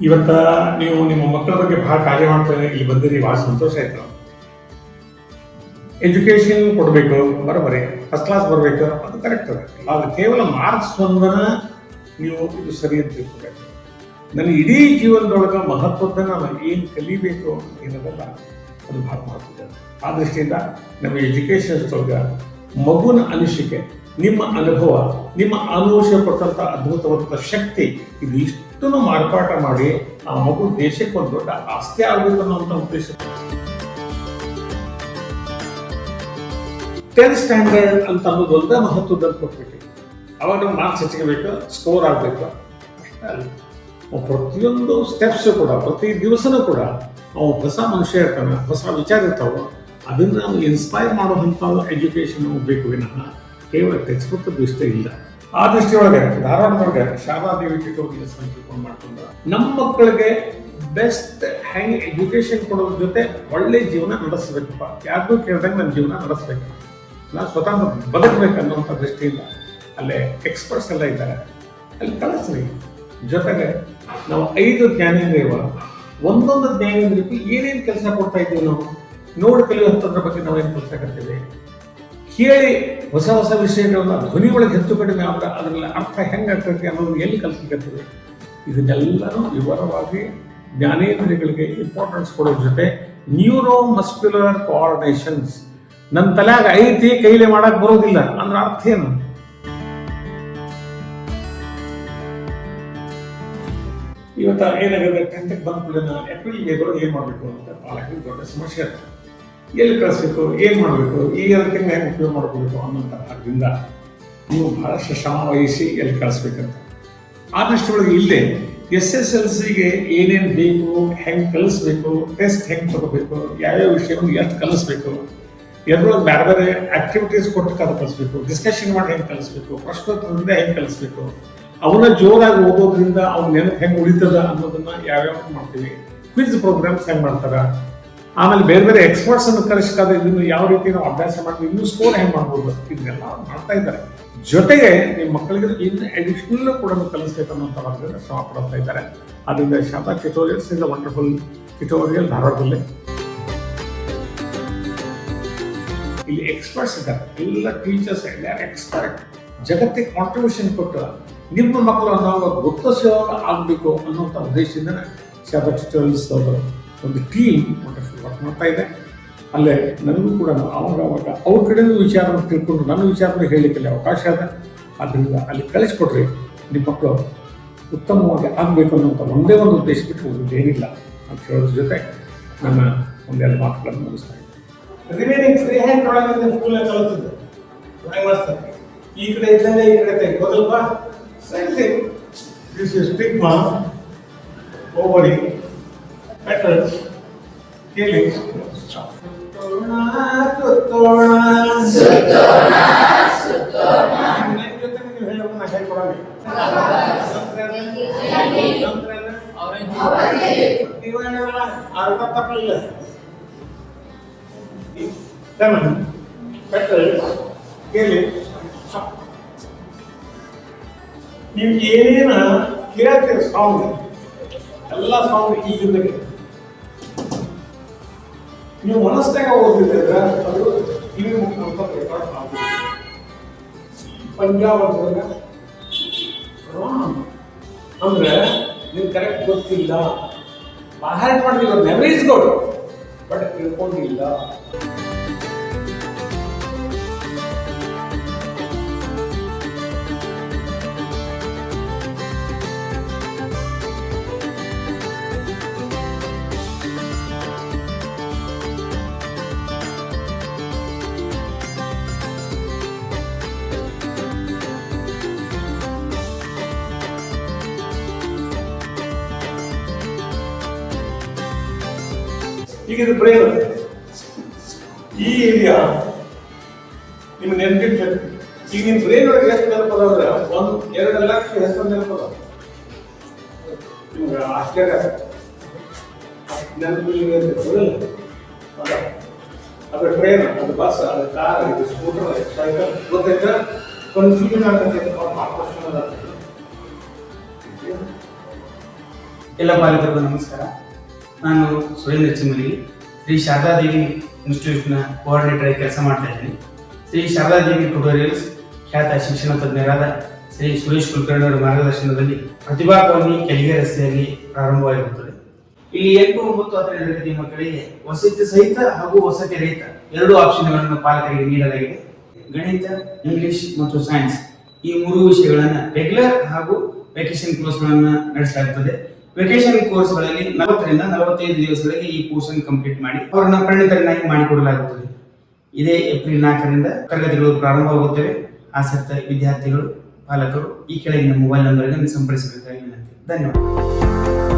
ಇವತ್ತ ನೀವು ನಿಮ್ಮ ಮಕ್ಕಳ ಬಗ್ಗೆ ಬಹಳ ಕಾಳಜಿ ಮಾಡ್ತಾರೆ, ಇಲ್ಲಿ ಬಂದಿರಿ, ಬಹಳ ಸಂತೋಷ ಆಯ್ತು. ಎಜುಕೇಶನ್ ಕೊಡಬೇಕು, ಬರೋಬರಿ ಫಸ್ಟ್ ಕ್ಲಾಸ್ ಬರಬೇಕು, ಅದು ಕರೆಕ್ಟ್ ಅದ. ಆದ್ರೆ ಕೇವಲ ಮಾರ್ಕ್ಸ್ ಒಂದನ ನೀವು ಇದು ಸರಿ ಅಂತ ತಿಳ್ಕೊಬೇಕು. ನನ್ನ ಇಡೀ ಜೀವನದೊಳಗೆ ಮಹತ್ವದ ನಾನು ಏನು ಕಲಿಬೇಕು ಏನದಲ್ಲ, ಅದು ಬಹಳ ಮಹತ್ವದ. ಆ ದೃಷ್ಟಿಯಿಂದ ನಮ್ಮ ಎಜುಕೇಶನ್ ಒಳಗೆ ಮಗುನ ಅನಿಸಿಕೆ, ನಿಮ್ಮ ಅನುಭವ, ನಿಮ್ಮ ಅನುಭವ ಕೊಟ್ಟಂಥ ಅದ್ಭುತವಾದ ಶಕ್ತಿ, ಇದು ಇಷ್ಟನ್ನು ಮಾರ್ಪಾಟ ಮಾಡಿ ಆ ಮಗು ದೇಶಕ್ಕೆ ಒಂದು ದೊಡ್ಡ ಆಸ್ತಿ ಆಗಬೇಕು ಅನ್ನೋಂಥ ಉದ್ದೇಶ. 10th ಸ್ಟ್ಯಾಂಡರ್ಡ್ ಅಂತ ಅನ್ನೋದು ಒಂದೇ ಮಹತ್ವದ ಕೊಟ್ಬಿಟ್ಟು ಅವಾಗ ನಾವು ಮಾರ್ಕ್ಸ್ ಹೆಚ್ಚಿಗೆ ಬೇಕು, ಸ್ಕೋರ್ ಆಗಬೇಕು, ಅಷ್ಟೇ ಅಲ್ಲ. ಪ್ರತಿಯೊಂದು ಸ್ಟೆಪ್ಸ್ ಕೂಡ, ಪ್ರತಿ ದಿವಸನೂ ಕೂಡ ಅವು ಹೊಸ ಮನುಷ್ಯ ಇರ್ತಾನೆ, ಹೊಸ ವಿಚಾರ ಇರ್ತಾವೆ. ಅದನ್ನು ನಾವು ಇನ್ಸ್ಪೈರ್ ಮಾಡುವಂಥ ಎಜುಕೇಷನ್ ಬೇಕು ವಿನಃ ಕೇವಲ ಟೆಕ್ಸ್ಟ್ ಬುಕ್ ಇಷ್ಟ ಇಲ್ಲ. ಆ ದೃಷ್ಟಿಯೊಳಗೆ ಧಾರವಾಡದೊಳಗೆ ಶಾರದಾದೇವಿ ಟ್ಯುಟೋರಿಯಲ್ಸ್ ಅಂತ ತಿಳ್ಕೊಂಡು ಮಾಡ್ಕೊಂಡು ನಮ್ಮ ಮಕ್ಕಳಿಗೆ ಬೆಸ್ಟ್ ಹೆಂಗೆ ಎಜುಕೇಶನ್ ಕೊಡೋದ್ರ ಜೊತೆ ಒಳ್ಳೆ ಜೀವನ ನಡೆಸಬೇಕಪ್ಪ. ಯಾರಿಗೂ ಕೇಳಿದಂಗೆ ನನ್ನ ಜೀವನ ನಡೆಸಬೇಕು, ನಾನು ಸ್ವತಃ ಬದುಕಬೇಕು ಅನ್ನೋಂಥ ದೃಷ್ಟಿಯಿಂದ ಅಲ್ಲೇ ಎಕ್ಸ್ಪರ್ಟ್ಸ್ ಎಲ್ಲ ಇದ್ದಾರೆ, ಅಲ್ಲಿ ಕಳಿಸ್ರಿ. ಜೊತೆಗೆ ನಾವು 5 ಜ್ಞಾನೇಂದ್ರಿಯವ, ಒಂದೊಂದು ಜ್ಞಾನೇಂದ್ರಿಯಕ್ಕೂ ಏನೇನು ಕೆಲಸ ಕೊಡ್ತಾ ಇದ್ದೀವಿ ನಾವು ನೋಡಿ ಕಲಿಯುವಂಥದ್ರ ಬಗ್ಗೆ ನಾವೇನು ಕೆಲಸ ಕರ್ತೀವಿ, ಕೇಳಿ ಹೊಸ ಹೊಸ ವಿಷಯಗಳನ್ನ ಧ್ವನಿ ಒಳಗೆ ಹೆಚ್ಚು ಕಡಿಮೆ ಆದ್ರೆ ಅದರಲ್ಲಿ ಅರ್ಥ ಹೆಂಗೆ ಆಗ್ತೈತಿ ಅನ್ನೋದು ಎಲ್ಲಿ ಕಲಿಸ್ಲಿಕ್ಕತ್ತೀವಿ. ಇದನ್ನೆಲ್ಲನೂ ವಿವರವಾಗಿ ಜ್ಞಾನೇಂದ್ರಿಯಗಳಿಗೆ ಇಂಪಾರ್ಟೆನ್ಸ್ ಕೊಡೋದ್ರ ಜೊತೆ ನ್ಯೂರೋ ಮಸ್ಕ್ಯುಲರ್ ಕೋಆರ್ಡಿನೇಷನ್ಸ್, ನನ್ನ ತಲೆಯಾಗ ಐತಿ ಕೈಲಿ ಮಾಡಕ್ ಬರೋದಿಲ್ಲ ಅಂದ್ರೆ ಅರ್ಥ ಏನು? ಇವತ್ತ ಏನಾಗಿದೆ, 10th ಬಂದ ಕೂಡಲೇ ಏಪ್ರಿಲ್ ಮೇಗಳು ಏನ್ ಮಾಡ್ಬೇಕು ಅಂತ ಭಾಳ ದೊಡ್ಡ ಸಮಸ್ಯೆ ಇರ್ತದೆ. ಎಲ್ಲಿ ಕಳಿಸ್ಬೇಕು, ಏನ್ ಮಾಡಬೇಕು, ಈ 2 ತಿಂಗಳು ಹೆಂಗೆ ಉಪಯೋಗ ಮಾಡ್ಕೋಬೇಕು ಅನ್ನೋಂಥ ಅದರಿಂದ ನೀವು ಬಹಳಷ್ಟು ಶ್ರಮ ವಹಿಸಿ ಎಲ್ಲಿ ಕಳಿಸ್ಬೇಕಂತ. ಆ ದೃಷ್ಟಿಯೊಳಗೆ ಇಲ್ಲೇ SSLCಗೆ ಏನೇನು ಬೇಕು, ಹೆಂಗೆ ಕಲಿಸ್ಬೇಕು, ಟೆಸ್ಟ್ ಹೆಂಗೆ ತಗೋಬೇಕು, ಯಾವ್ಯಾವ ವಿಷಯವನ್ನು ಎಷ್ಟು ಕಲಿಸ್ಬೇಕು, ಎಲ್ಲರೂ ಬೇರೆ ಬೇರೆ ಆಕ್ಟಿವಿಟೀಸ್ ಕೊಟ್ಟು ಕಲಿಸ್ಬೇಕು, ಡಿಸ್ಕಷನ್ ಮಾಡಿ ಹೆಂಗೆ ಕಲಿಸ್ಬೇಕು, ಪ್ರಶ್ನೋತ್ತರದಿಂದ ಹೆಂಗೆ ಕಲಿಸ್ಬೇಕು, ಅವನ್ನ ಜೋರಾಗಿ ಓದೋದ್ರಿಂದ ಅವ್ನ ನೆನಪು ಹೆಂಗೆ ಉಳಿತದ ಅನ್ನೋದನ್ನ ಯಾವ್ಯಾವ ಮಾಡ್ತೀವಿ, ಕ್ವಿಜ್ ಪ್ರೋಗ್ರಾಮ್ಸ್ ಹೆಂಗೆ ಮಾಡ್ತಾರ, ಆಮೇಲೆ ಬೇರೆ ಬೇರೆ ಎಕ್ಸ್ಪರ್ಟ್ಸ್ ಅನ್ನು ಕರೆಸ್ಕಾದ್ರೆ ಇದನ್ನು ಯಾವ ರೀತಿ ನಾವು ಅಭ್ಯಾಸ ಮಾಡ್ತೀವಿ, ಇನ್ನೂ ಸ್ಕೋರ್ ಹೆಂಗೆ ಮಾಡ್ಬೋದು, ಇದನ್ನೆಲ್ಲ ಮಾಡ್ತಾ ಇದ್ದಾರೆ. ಜೊತೆಗೆ ನಿಮ್ಮ ಮಕ್ಕಳಿಗೆ ಇನ್ನು ಅಡಿಷನಲ್ ಕೂಡ ಕಲಿಸ್ಬೇಕು ಅನ್ನೋಂಥ ವರ್ಗದಲ್ಲಿ ಶ್ರಮ ಪಡ್ತಾ ಇದ್ದಾರೆ. ಅದರಿಂದ Sharada tutorials is a wonderful tutorial ಧಾರವಾಡದಲ್ಲಿ. ಇಲ್ಲಿ ಎಕ್ಸ್ಪರ್ಟ್ಸ್ ಇದ್ದಾರೆ, ಎಲ್ಲ ಟೀಚರ್ಸ್ ಎಲ್ಲ ಎಕ್ಸ್ಪರ್ಟ್, ಜಗತ್ತಿಗೆ ಕಾಂಟ್ರಿಬ್ಯೂಷನ್ ಕೊಟ್ಟು ನಿಮ್ಮ ಮಕ್ಕಳು ನಾವು ಗುರುತಿಸುವಾಗ ಆಗಬೇಕು ಅನ್ನೋಂಥ ಉದ್ದೇಶದಿಂದ ಶಾರದಾ ಟ್ಯುಟೋರಿಯಲ್ಸ್ ಒಂದು ಟೀಮ್ ವಂಡರ್ಫುಲ್ ವರ್ಕ್ ಮಾಡ್ತಾ ಇದೆ. ಅಲ್ಲೇ ನನಗೂ ಕೂಡ ಅವಾಗ ಅವ್ರ ಕಡೆಯೂ ವಿಚಾರನ ತಿಳ್ಕೊಂಡು ನನ್ನ ವಿಚಾರನ ಹೇಳಲಿಕ್ಕೆ ಅವಕಾಶ ಇದೆ. ಆದ್ದರಿಂದ ಅಲ್ಲಿ ಕಳಿಸ್ಕೊಡ್ರಿ, ನಿಮ್ಮ ಮಕ್ಕಳು ಉತ್ತಮವಾಗಿ ಆಗಬೇಕು ಅನ್ನೋಂಥ ಒಂದೇ ಒಂದು ಉದ್ದೇಶ ಬಿಟ್ಟು ಏನಿಲ್ಲ ಅಂತ ಹೇಳೋದ್ರ ಜೊತೆ ನನ್ನ ಒಂದೆರಡು ಮಾತುಗಳನ್ನು ಮುಗಿಸ್ತಾ ಇದ್ದೆ. ರಿಮೈನಿಂಗ್ ಫ್ರೀ ಹ್ಯಾಂಡ್ ಡ್ರಾಯಿಂಗ್ ಸ್ಕೂಲಲ್ಲಿ ಕಲಿತಿದ್ದೆ, ಡ್ರಾಯಿಂಗ್ ಮಾಡ್ತಾರೆ. ಈ ಕಡೆ ಇದ್ದಂಗೆ ಈ ಕಡೆ ತೆಗೆದಲ್ವಾ, same thing. This is stigma, ovary, petals, healing. ನನ್ನ ಜೊತೆ ನೀವು ಹೇಳೋದು ನಾ ಹೇಳ್ಕೊಡಂಗಿಲ್ಲ. ನೀವು ಹೇಳೋಲ್ಲ, ಅರ್ಥ ತಪ್ಪಲಿಲ್ಲ. ನೀವು ಏನೇನ ಕೇಳ್ತೀರಿ ಸಾಂಗ್, ಎಲ್ಲ ಸಾಂಗ್ ಈಗಿಂದ ನೀವು ಮನಸ್ಸಾಗ ಓದಿದ್ರೆ ಅದು ಕಿವಿ ಮುಖಾಂತರ ರೆಕಾರ್ಡ್ ಆಗುತ್ತೆ. ಪಂಜಾಬ್ ಅಂದ್ರೆ ಅಂದ್ರೆ ನೀವು ಕರೆಕ್ಟ್ ಗೊತ್ತಿಲ್ಲ, ಬಾಹ್ಯ ಮಾಡಿದ್ರೆ ಮೆಮರಿ ಇಸ್ ಗುಡ್ ಬಟ್ ತಿಳ್ಕೊಂಡಿಲ್ಲ. ಈಗ ಇದು ಬ್ರೈನ್, ಈ ಏರಿಯಾ ನಿಮ್ಮ ನೆನಪಿನ ಈಗ ನಿಮ್ಮ ಬ್ರೈನ್ ಒಳಗೆ ಎಷ್ಟು ನೆನಪದ ಅಂದ್ರೆ 1-2 ಲಕ್ಷ ಹೆಸರು ನೆನಪದ. ನಿಮ್ಗೆ ಆಶ್ಚರ್ಯ ನೆನಪು ಅದು ಟ್ರೈನ್, ಅದು ಬಸ್, ಅದು ಕಾರ್, ಇದು ಸ್ಕೂಟರ್, ಸೈಕಲ್ ಗೊತ್ತೈತೆ. ಕನ್ಫ್ಯೂಷನ್ ಆಗ್ತೈತೆ, ಎಲ್ಲ ಪಾಲಕರಿಗೂ ನಮಸ್ಕಾರ. ನಾನು ಸುರೇಂದ್ರ ಚಿಮ್ಮಲಿ, ಶ್ರೀ ಶಾರದಾದೇವಿ ಇನ್ಸ್ಟಿಟ್ಯೂಟ್ನ ಕೋಆರ್ಡಿನೇಟರ್ ಆಗಿ ಕೆಲಸ ಮಾಡ್ತಾ ಇದ್ದೀನಿ. ಶ್ರೀ ಶಾರದಾದೇವಿ ಟ್ಯುಟೋರಿಯಲ್ಸ್ ಖ್ಯಾತ ಶಿಕ್ಷಣ ತಜ್ಞರಾದ ಶ್ರೀ ಸುರೇಶ್ ಕುಲಕರ್ಣಿ ಅವರ ಮಾರ್ಗದರ್ಶನದಲ್ಲಿ ಪ್ರತಿಭಾ ಕಾಲೋನಿ ಕೆಳಗೆ ರಸ್ತೆಯಲ್ಲಿ ಪ್ರಾರಂಭವಾಗಿರುತ್ತದೆ. ಇಲ್ಲಿ 8, 9, 10ನೇ ತರಗತಿ ಮಕ್ಕಳಿಗೆ ವಸತಿ ಸಹಿತ ಹಾಗೂ ವಸತಿ ರಹಿತ 2 ಆಪ್ಷನ್ಗಳನ್ನು ಪಾಲಕರಿಗೆ ನೀಡಲಾಗಿದೆ. ಗಣಿತ, ಇಂಗ್ಲಿಷ್ ಮತ್ತು ಸೈನ್ಸ್ ಈ 3 ವಿಷಯಗಳನ್ನು ರೆಗ್ಯುಲರ್ ಹಾಗೂ ವೆಕೇಶನ್ ಕೋರ್ಸ್ಗಳನ್ನು ನಡೆಸಲಾಗುತ್ತದೆ. ವೆಕೇಶನ್ ಕೋರ್ಸ್ಗಳಲ್ಲಿ 40 ರಿಂದ 45 ದಿವಸಗಳಿಗೆ ಈ ಕೋರ್ಸ್ ಕಂಪ್ಲೀಟ್ ಮಾಡಿ ಅವರನ್ನು ಪರಿಣಿತರನ್ನಾಗಿ ಮಾಡಿಕೊಡಲಾಗುತ್ತದೆ. ಇದೇ ಏಪ್ರಿಲ್ 4ರಿಂದ ತರಗತಿಗಳು ಪ್ರಾರಂಭವಾಗುತ್ತವೆ. ಆಸಕ್ತ ವಿದ್ಯಾರ್ಥಿಗಳು, ಪಾಲಕರು ಈ ಕೆಳಗಿನ ಮೊಬೈಲ್ ನಂಬರ್ಗೆ ಸಂಪರ್ಕಿಸಬೇಕಾಗಿ ವಿನಂತಿ. ಧನ್ಯವಾದ.